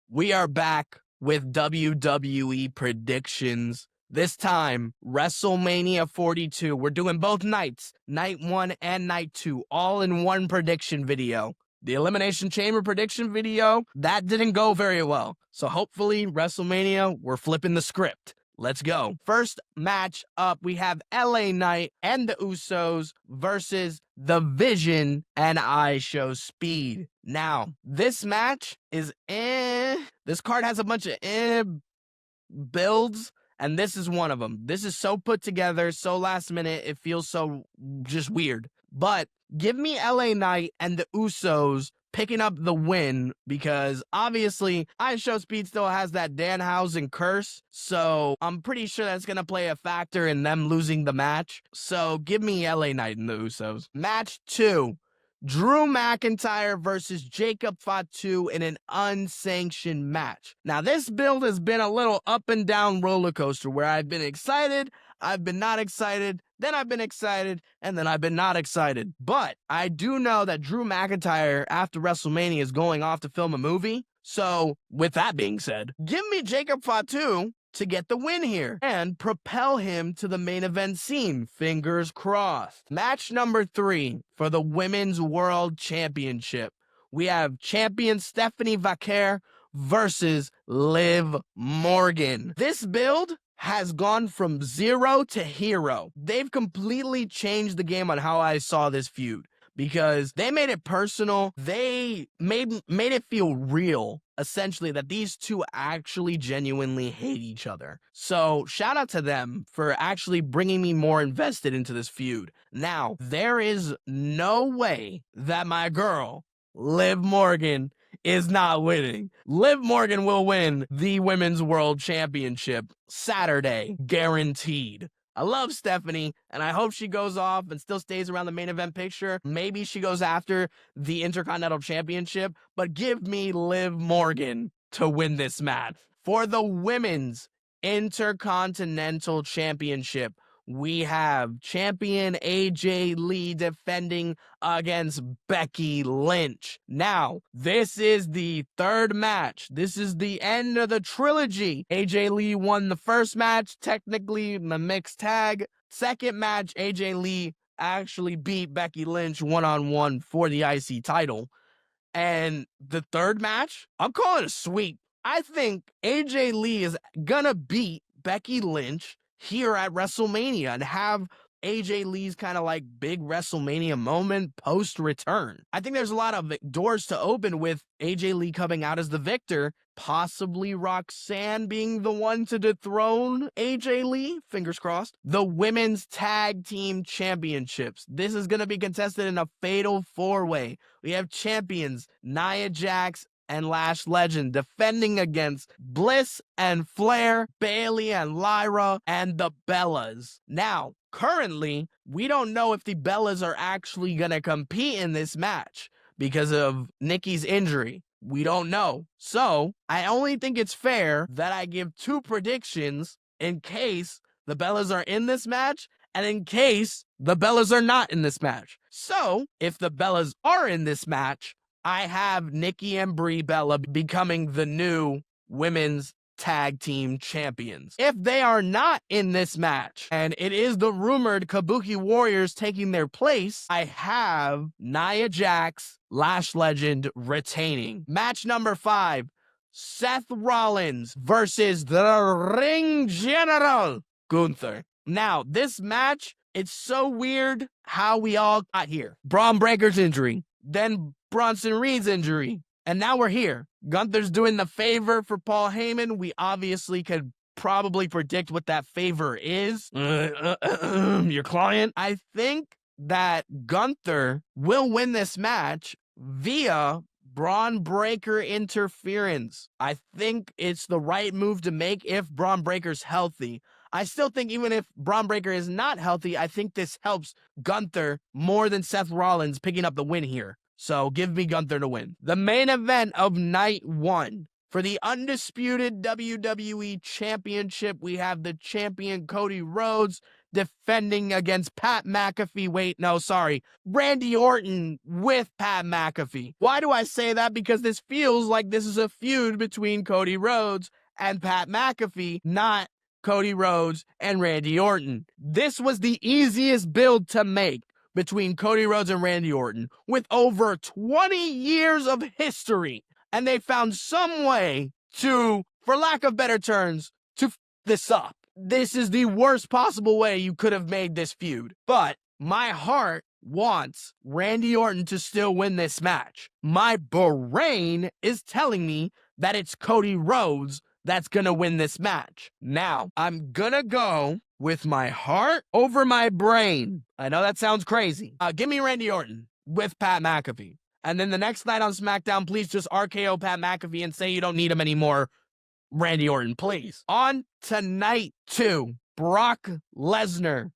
We are back with WWE predictions. This time, WrestleMania 42. We're doing both nights, night 1 and night 2, all in one prediction video. The Elimination Chamber prediction video, that didn't go very well. So hopefully, WrestleMania, we're flipping the script. Let's go. First match up, we have LA Knight and the Usos versus The Vision and I Show Speed. Now, this match is This card has a bunch of builds, and this is one of them. This is so put together, so last minute, it feels so just weird. But give me LA Knight and the Usos picking up the win, because obviously I Show Speed still has that Danhausen curse, so I'm pretty sure that's going to play a factor in them losing the match. So give me LA Knight and the Usos. Match 2. Drew McIntyre versus Jacob Fatu in an unsanctioned match. Now, this build has been a little up and down roller coaster where I've been excited, I've been not excited, then I've been excited, and then I've been not excited. But I do know that Drew McIntyre, after WrestleMania, is going off to film a movie. So, with that being said, give me Jacob Fatu to get the win here and propel him to the main event scene. Fingers crossed. Match number 3 for the Women's World Championship. We have champion Stephanie Vaquer versus Liv Morgan. This build has gone from zero to hero. They've completely changed the game on how I saw this feud, because they made it personal. They made it feel real, essentially, that these two actually genuinely hate each other. So shout out to them for actually bringing me more invested into this feud. Now, there is no way that my girl, Liv Morgan, is not winning. Liv Morgan will win the Women's World Championship Saturday, guaranteed. I love Stephanie, and I hope she goes off and still stays around the main event picture. Maybe she goes after the Intercontinental Championship, but give me Liv Morgan to win this match. For the Women's Intercontinental Championship, we have champion AJ Lee defending against Becky Lynch. Now, this is the third match. This is the end of the trilogy. AJ Lee won the first match, technically in the mixed tag. Second match, AJ Lee actually beat Becky Lynch one-on-one for the IC title. And the third match, I'm calling it a sweep. I think AJ Lee is gonna beat Becky Lynch here at WrestleMania and have AJ Lee's kind of like big WrestleMania moment post-return. I think there's a lot of doors to open with AJ Lee coming out as the victor, possibly Roxanne being the one to dethrone AJ Lee, fingers crossed. The Women's Tag Team Championships. This is going to be contested in a fatal four-way. We have champions Nia Jax and Lash Legend defending against Bliss and Flair, Bayley and Lyra, and the Bellas. Now, currently, we don't know if the Bellas are actually going to compete in this match because of Nikki's injury. We don't know. So, I only think it's fair that I give 2 predictions in case the Bellas are in this match and in case the Bellas are not in this match. So, if the Bellas are in this match, I have Nikki and Brie Bella becoming the new Women's Tag Team Champions. If they are not in this match, and it is the rumored Kabuki Warriors taking their place, I have Nia Jax, Lash Legend retaining. Match number 5, Seth Rollins versus the Ring General, Gunther. Now, this match, it's so weird how we all got here. Braun Breaker's injury, then Bronson Reed's injury, and now we're here. Gunther's doing the favor for Paul Heyman. We obviously could probably predict what that favor is. Your client. I think that Gunther will win this match via Braun Breaker interference. I think it's the right move to make if Braun Breaker's healthy. I still think even if Braun Breaker is not healthy, I think this helps Gunther more than Seth Rollins picking up the win here. So give me Gunther to win. The main event of night 1. For the undisputed WWE Championship, we have the champion Cody Rhodes defending against Pat McAfee. Wait, no, sorry. Randy Orton with Pat McAfee. Why do I say that? Because this feels like this is a feud between Cody Rhodes and Pat McAfee, not Cody Rhodes and Randy Orton. This was the easiest build to make between Cody Rhodes and Randy Orton with over 20 years of history. And they found some way to, for lack of better terms, to f this up. This is the worst possible way you could have made this feud. But my heart wants Randy Orton to still win this match. My brain is telling me that it's Cody Rhodes that's gonna win this match. Now, I'm gonna go with my heart over my brain. I know that sounds crazy. Give me Randy Orton with Pat McAfee. And then the next night on SmackDown, please just RKO Pat McAfee and say you don't need him anymore, Randy Orton, please. On to night 2, Brock Lesnar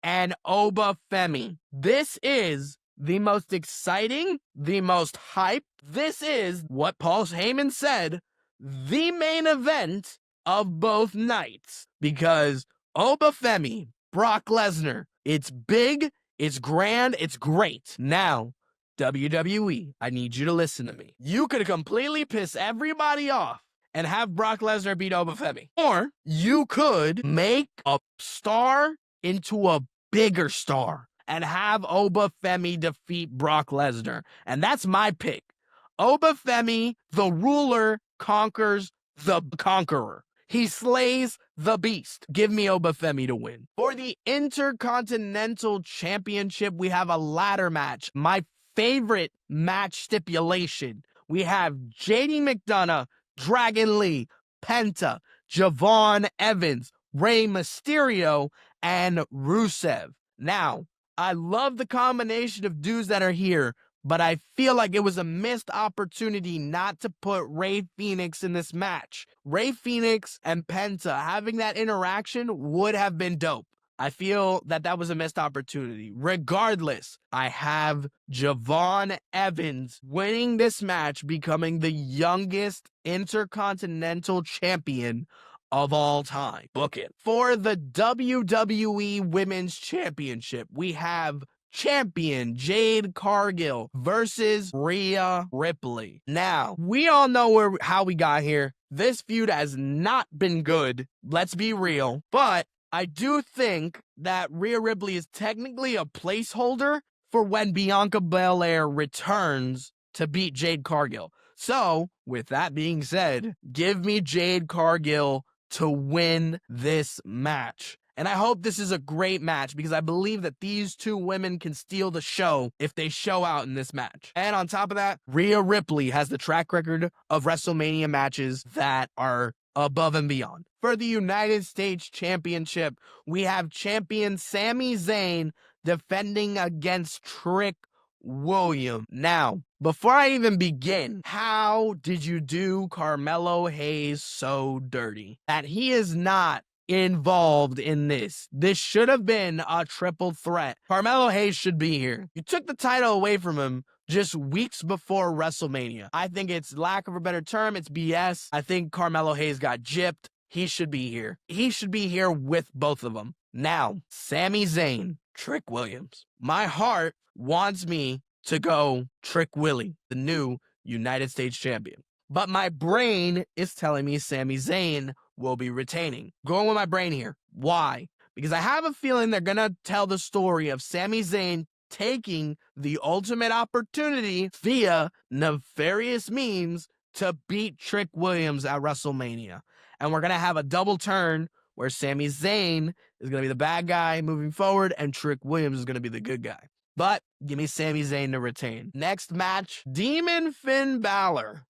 and Oba Femi. This is the most exciting, the most hype. This is what Paul Heyman said, the main event of both nights. Because Oba Femi, Brock Lesnar, it's big, it's grand, it's great. Now, WWE, I need you to listen to me. You could completely piss everybody off and have Brock Lesnar beat Oba Femi. Or you could make a star into a bigger star and have Oba Femi defeat Brock Lesnar. And that's my pick. Oba Femi, the ruler, conquers the conqueror. He slays the beast. Give me Oba Femi to win. For the Intercontinental Championship, we have a ladder match. My favorite match stipulation. We have JD McDonough, Dragon Lee, Penta, Javon Evans, Rey Mysterio, and Rusev. Now, I love the combination of dudes that are here, but I feel like it was a missed opportunity not to put Rey Fenix in this match. Rey Fenix and Penta having that interaction would have been dope. I feel that that was a missed opportunity. Regardless, I have Javon Evans winning this match, becoming the youngest Intercontinental Champion of all time. Book it. For the WWE Women's Championship, we have champion Jade Cargill versus Rhea Ripley. Now, we all know how we got here. This feud has not been good. Let's be real. But I do think that Rhea Ripley is technically a placeholder for when Bianca Belair returns to beat Jade Cargill. So, with that being said, give me Jade Cargill to win this match. And I hope this is a great match because I believe that these two women can steal the show if they show out in this match. And on top of that, Rhea Ripley has the track record of WrestleMania matches that are above and beyond. For the United States Championship, we have champion Sami Zayn defending against Trick Williams. Now, before I even begin, how did you do Carmelo Hayes so dirty that he is not involved in this? This should have been a triple threat. Carmelo Hayes should be here. You took the title away from him just weeks before WrestleMania. I think it's, lack of a better term, it's BS. I think Carmelo Hayes got gypped. He should be here. He should be here with both of them. Now, Sami Zayn, Trick Williams. My heart wants me to go Trick Willie, the new United States champion. But my brain is telling me Sami Zayn will be retaining. Going with my brain here. Why? Because I have a feeling they're going to tell the story of Sami Zayn taking the ultimate opportunity via nefarious means to beat Trick Williams at WrestleMania. And we're going to have a double turn where Sami Zayn is going to be the bad guy moving forward and Trick Williams is going to be the good guy. But give me Sami Zayn to retain. Next match, Demon Finn Balor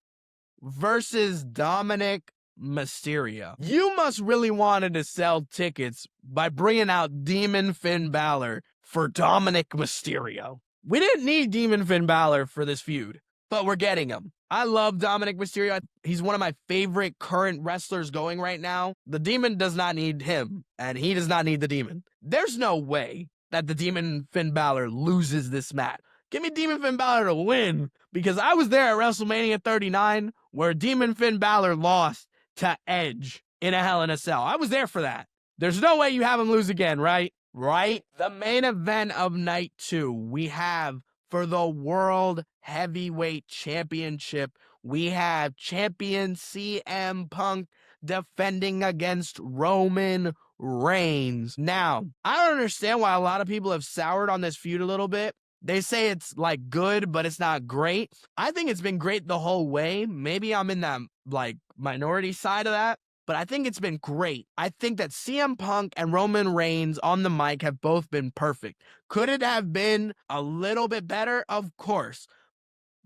versus Dominic Mysterio. You must really wanted to sell tickets by bringing out Demon Finn Balor for Dominic Mysterio. We didn't need Demon Finn Balor for this feud, but we're getting him. I love Dominic Mysterio. He's one of my favorite current wrestlers going right now. The Demon does not need him, and he does not need the Demon. There's no way that the Demon Finn Balor loses this match. Give me Demon Finn Balor to win, because I was there at WrestleMania 39 where Demon Finn Balor lost to Edge in a Hell in a Cell. I was there for that. There's no way you have him lose again, right? Right? The main event of night 2, we have for the World Heavyweight Championship, we have champion CM Punk defending against Roman Reigns. Now, I don't understand why a lot of people have soured on this feud a little bit. They say it's like good, but it's not great. I think it's been great the whole way. Maybe I'm in that like minority side of that, but I think it's been great. I think that CM Punk and Roman Reigns on the mic have both been perfect. Could it have been a little bit better? Of course.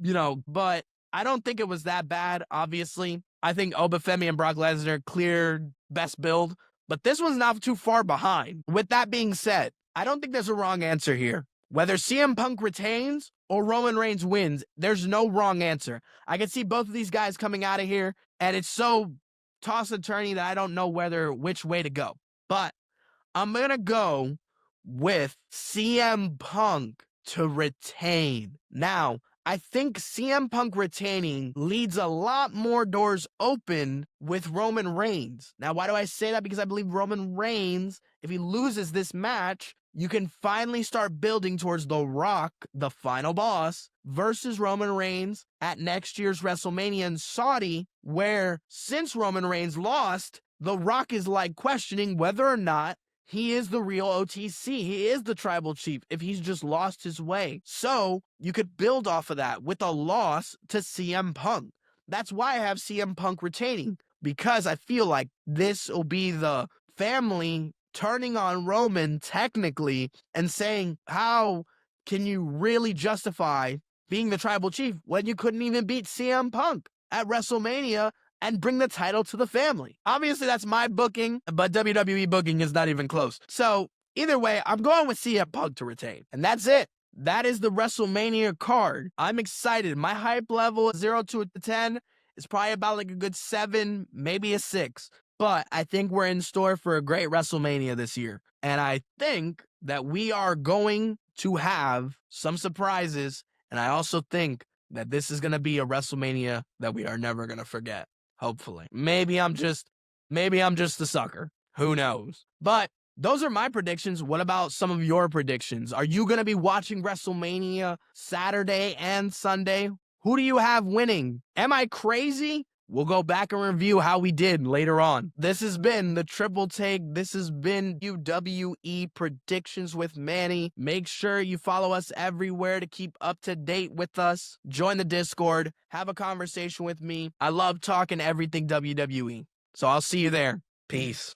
But I don't think it was that bad, obviously. I think Obafemi and Brock Lesnar cleared best build, but this one's not too far behind. With that being said, I don't think there's a wrong answer here. Whether CM Punk retains or Roman Reigns wins, there's no wrong answer. I can see both of these guys coming out of here, and it's so toss-and-turny that I don't know which way to go. But I'm going to go with CM Punk to retain. Now, I think CM Punk retaining leads a lot more doors open with Roman Reigns. Now, why do I say that? Because I believe Roman Reigns, if he loses this match, you can finally start building towards The Rock, the final boss, versus Roman Reigns at next year's WrestleMania in Saudi, where since Roman Reigns lost, The Rock is like questioning whether or not he is the real OTC. He is the tribal chief if he's just lost his way. So you could build off of that with a loss to CM Punk. That's why I have CM Punk retaining, because I feel like this will be the family turning on Roman technically and saying, how can you really justify being the tribal chief when you couldn't even beat CM Punk at WrestleMania and bring the title to the family? Obviously, that's my booking, but WWE booking is not even close. So either way, I'm going with CM Punk to retain. And that's it. That is the WrestleMania card. I'm excited. My hype level 0 to 10 is probably about like a good 7, maybe a 6. But I think we're in store for a great WrestleMania this year. And I think that we are going to have some surprises. And I also think that this is going to be a WrestleMania that we are never going to forget. Hopefully. Maybe I'm just a sucker. Who knows? But those are my predictions. What about some of your predictions? Are you going to be watching WrestleMania Saturday and Sunday? Who do you have winning? Am I crazy? We'll go back and review how we did later on. This has been the Triple Take. This has been WWE Predictions with Manny. Make sure you follow us everywhere to keep up to date with us. Join the Discord. Have a conversation with me. I love talking everything WWE. So I'll see you there. Peace.